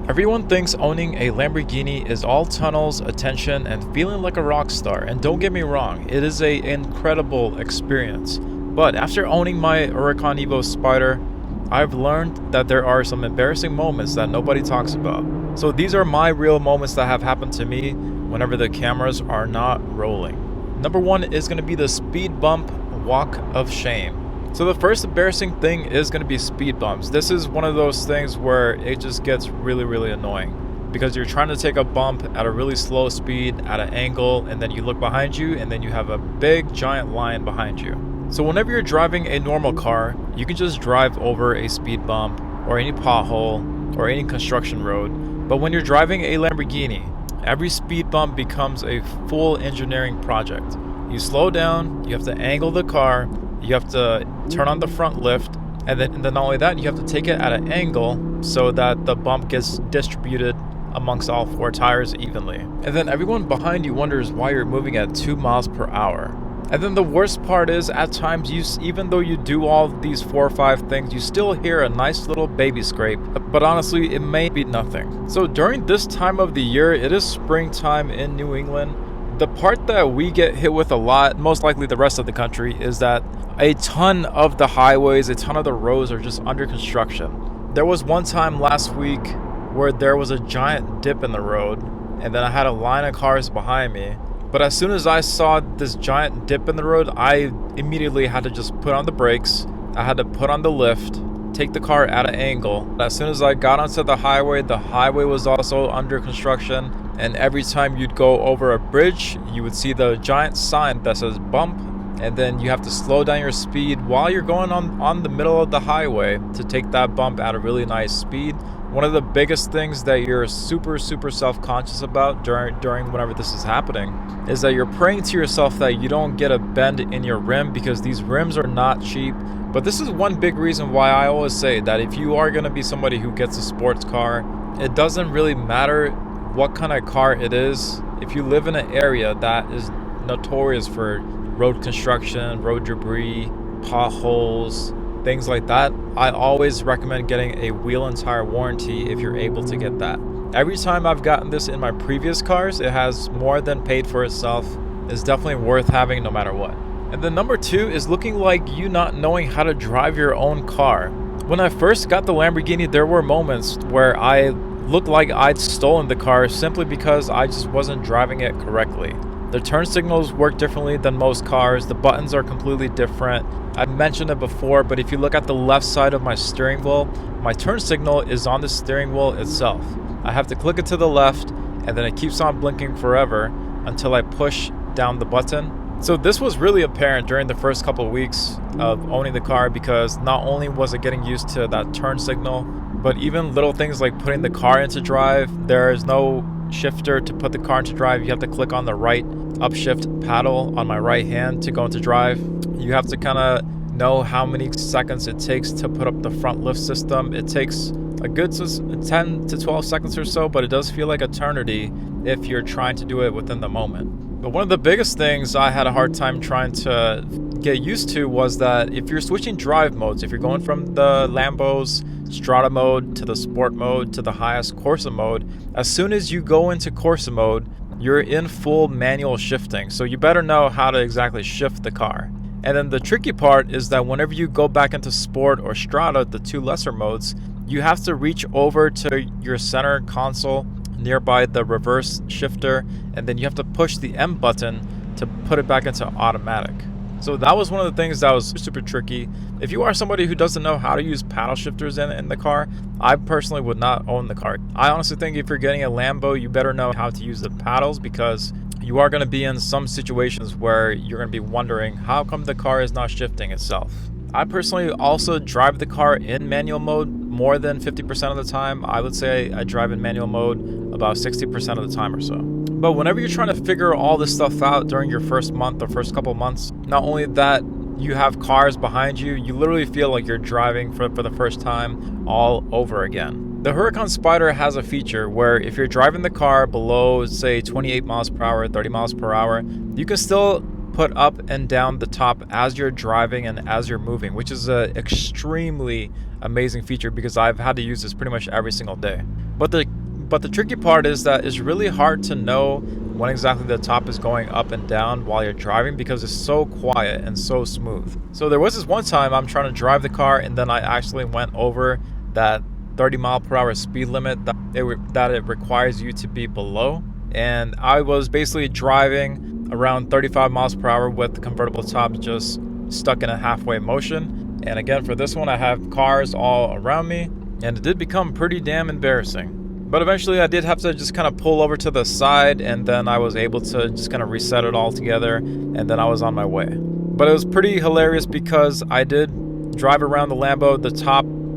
Everyone thinks owning a Lamborghini is all tunnels, attention, and feeling like a rock star, and don't get me wrong, it is an incredible experience. But after owning my Huracan Evo Spyder, I've learned that there are some embarrassing moments that nobody talks about. So these are my real moments that have happened to me whenever the cameras are not rolling. Number one is going to be the speed bump walk of shame. So the first embarrassing thing is going to be speed bumps. This is one of those things where it just gets really annoying because you're trying to take a bump at a really slow speed at an angle, and then you look behind you and then you have a big giant lion behind you. So whenever you're driving a normal car, you can just drive over a speed bump or any pothole or any construction road. But when you're driving a Lamborghini, every speed bump becomes a full engineering project. You slow down, you have to angle the car, you have to turn on the front lift, and then not only that, you have to take it at an angle so that the bump gets distributed amongst all four tires evenly. And then everyone behind you wonders why you're moving at 2 miles per hour. And then the worst part is, at times, even though you do all these 4 or 5 things, you still hear a nice little baby scrape, but honestly, it may be nothing. So during this time of the year, it is springtime in New England. The part that we get hit with a lot, most likely the rest of the country, is that a ton of the highways, a ton of the roads are just under construction. There was one time last week where there was a giant dip in the road, and then I had a line of cars behind me. But as soon as I saw this giant dip in the road, I immediately had to just put on the brakes. I had to put on the lift, take the car at an angle. As soon as I got onto the highway was also under construction. And every time you'd go over a bridge, you would see the giant sign that says bump. And then you have to slow down your speed while you're going on the middle of the highway to take that bump at a really nice speed. One of the biggest things that you're super self-conscious about during whenever this is happening is that you're praying to yourself that you don't get a bend in your rim, because these rims are not cheap. But this is one big reason why I always say that if you are going to be somebody who gets a sports car, it doesn't really matter what kind of car it is. If you live in an area that is notorious for road construction, road debris, potholes, things like that, I always recommend getting a wheel and tire warranty if you're able to get that. Every time I've gotten this in my previous cars, it has more than paid for itself. It's definitely worth having no matter what. And then number two is looking like you not knowing how to drive your own car. When I first got the Lamborghini, there were moments where I looked like I'd stolen the car simply because I just wasn't driving it correctly. The turn signals work differently than most cars. The buttons are completely different. I've mentioned it before, but if you look at the left side of my steering wheel, my turn signal is on the steering wheel itself. I have to click it to the left, and then it keeps on blinking forever until I push down the button. So this was really apparent during the first couple of weeks of owning the car, because not only was it getting used to that turn signal, but even little things like putting the car into drive. There is no shifter to put the car into drive. You have to click on the right upshift paddle on my right hand to go into drive. You have to kind of know how many seconds it takes to put up the front lift system. It takes a good 10 to 12 seconds or so, but it does feel like eternity if you're trying to do it within the moment. But one of the biggest things I had a hard time trying to get used to was that if you're switching drive modes, if you're going from the Lambo's Strata mode to the Sport mode to the highest Corsa mode, as soon as you go into Corsa mode, you're in full manual shifting. So you better know how to exactly shift the car. And then the tricky part is that whenever you go back into Sport or Strata, the two lesser modes, you have to reach over to your center console nearby the reverse shifter, and then you have to push the M button to put it back into automatic. So that was one of the things that was super tricky. If you are somebody who doesn't know how to use paddle shifters in the car, I personally would not own the car. I honestly think if you're getting a Lambo, you better know how to use the paddles, because you are going to be in some situations where you're going to be wondering how come the car is not shifting itself. I personally also drive the car in manual mode more than 50% of the time. I would say I drive in manual mode about 60% of the time or so. But whenever you're trying to figure all this stuff out during your first month or first couple months, not only that, you have cars behind you, you literally feel like you're driving for the first time all over again. The Huracan Spyder has a feature where if you're driving the car below, say, 28 miles per hour, 30 miles per hour, you can still put up and down the top as you're driving and as you're moving, which is an extremely amazing feature because I've had to use this pretty much every single day. But the But the tricky part is that it's really hard to know when exactly the top is going up and down while you're driving because it's so quiet and so smooth. So there was this one time I'm trying to drive the car and then I actually went over that 30-mile-per-hour speed limit that it requires you to be below. And I was basically driving around 35 miles per hour with the convertible top just stuck in a halfway motion. And again, for this one, I have cars all around me, and it did become pretty damn embarrassing. But eventually I did have to just kind of pull over to the side, and then I was able to just kind of reset it all together, and then I was on my way. But it was pretty hilarious because I did drive around the Lambo.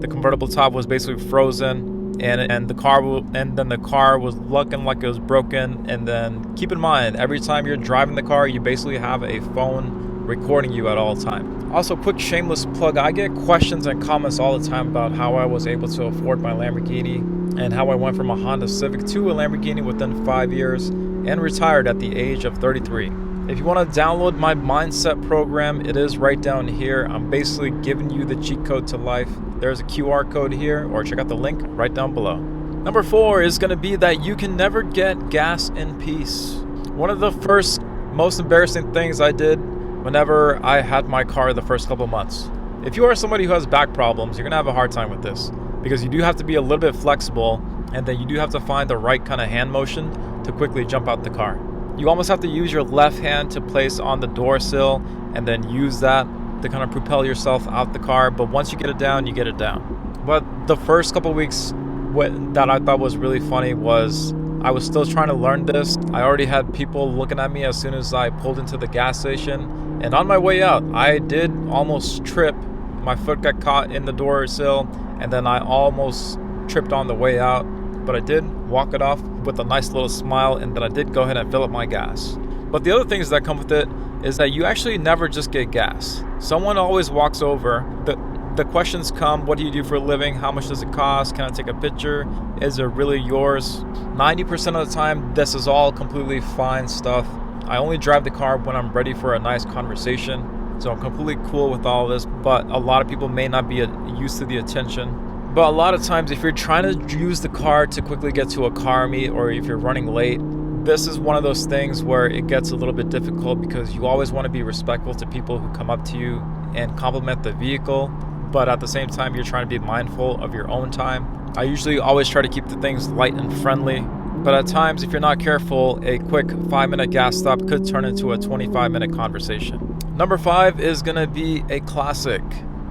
The convertible top was basically frozen, and the car was looking like it was broken. And then keep in mind, every time you're driving the car, you basically have a phone recording you at all times. Also, quick shameless plug, I get questions and comments all the time about how I was able to afford my Lamborghini and how I went from a Honda Civic to a Lamborghini within 5 years and retired at the age of 33. If you want to download my mindset program, it is right down here. I'm basically giving you the cheat code to life. There's a QR code here, or check out the link right down below. Number 4 is going to be that you can never get gas in peace. One of the first most embarrassing things I did whenever I had my car the first couple months. If you are somebody who has back problems, you're going to have a hard time with this because you do have to be a little bit flexible, and then you do have to find the right kind of hand motion to quickly jump out the car. You almost have to use your left hand to place on the door sill and then use that to kind of propel yourself out the car. But once you get it down, you get it down. But the first couple weeks that I thought was really funny was I was still trying to learn this. I already had people looking at me as soon as I pulled into the gas station. And on my way out, I did almost trip. My foot got caught in the door sill, and then I almost tripped on the way out. But I did walk it off with a nice little smile, and then I did go ahead and fill up my gas. But the other things that come with it is that you actually never just get gas. Someone always walks over. The questions come: what do you do for a living? How much does it cost? Can I take a picture? Is it really yours? 90% of the time, this is all completely fine stuff. I only drive the car when I'm ready for a nice conversation. So I'm completely cool with all this, but a lot of people may not be used to the attention. But a lot of times, if you're trying to use the car to quickly get to a car meet, or if you're running late, this is one of those things where it gets a little bit difficult because you always want to be respectful to people who come up to you and compliment the vehicle. But at the same time, you're trying to be mindful of your own time. I usually always try to keep the things light and friendly. But at times, if you're not careful, a quick 5-minute gas stop could turn into a 25-minute conversation. Number 5 is going to be a classic.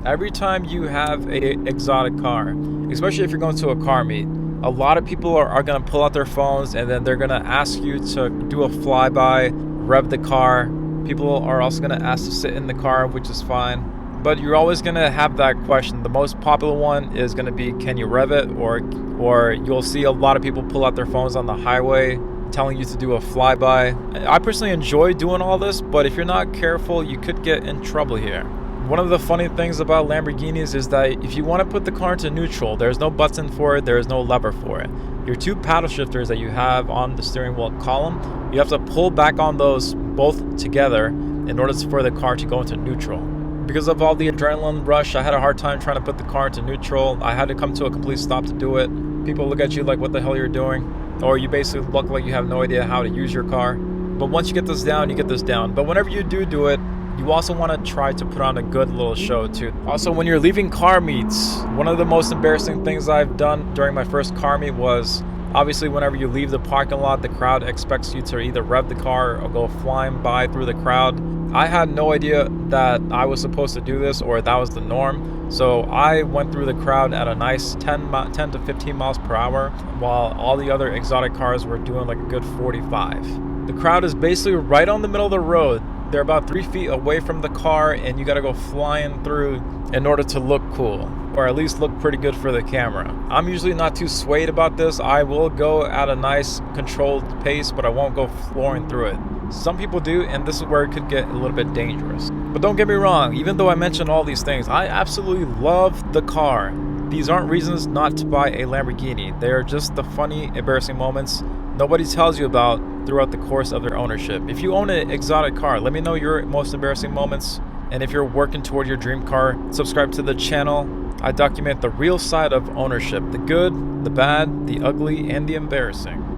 Every time you have an exotic car, especially if you're going to a car meet, a lot of people are going to pull out their phones and then they're going to ask you to do a flyby, rev the car. People are also going to ask to sit in the car, which is fine. But you're always going to have that question. The most popular one is going to be, can you rev it? Or you'll see a lot of people pull out their phones on the highway telling you to do a flyby. I personally enjoy doing all this, but if you're not careful, you could get in trouble here. One of the funny things about Lamborghinis is that if you want to put the car into neutral, there's no button for it, there's no lever for it. Your 2 paddle shifters that you have on the steering wheel column, you have to pull back on those both together in order for the car to go into neutral. Because of all the adrenaline rush, I had a hard time trying to put the car into neutral. I had to come to a complete stop to do it. People look at you like, what the hell you're doing? Or you basically look like you have no idea how to use your car. But once you get this down, you get this down. But whenever you do it, you also want to try to put on a good little show too. Also, when you're leaving car meets, one of the most embarrassing things I've done during my first car meet was, obviously, whenever you leave the parking lot, the crowd expects you to either rev the car or go flying by through the crowd. I had no idea that I was supposed to do this or that was the norm. So I went through the crowd at a nice 10 to 15 miles per hour while all the other exotic cars were doing like a good 45. The crowd is basically right on the middle of the road. They're about 3 feet away from the car, and you got to go flying through in order to look cool, or at least look pretty good for the camera. I'm usually not too swayed about this. I will go at a nice controlled pace, but I won't go flooring through it. Some people do, and this is where it could get a little bit dangerous. But don't get me wrong, even though I mentioned all these things, I absolutely love the car. These aren't reasons not to buy a Lamborghini. They are just the funny, embarrassing moments nobody tells you about throughout the course of their ownership. If you own an exotic car, let me know your most embarrassing moments. And if you're working toward your dream car, subscribe to the channel. I document the real side of ownership, the good, the bad, the ugly, and the embarrassing.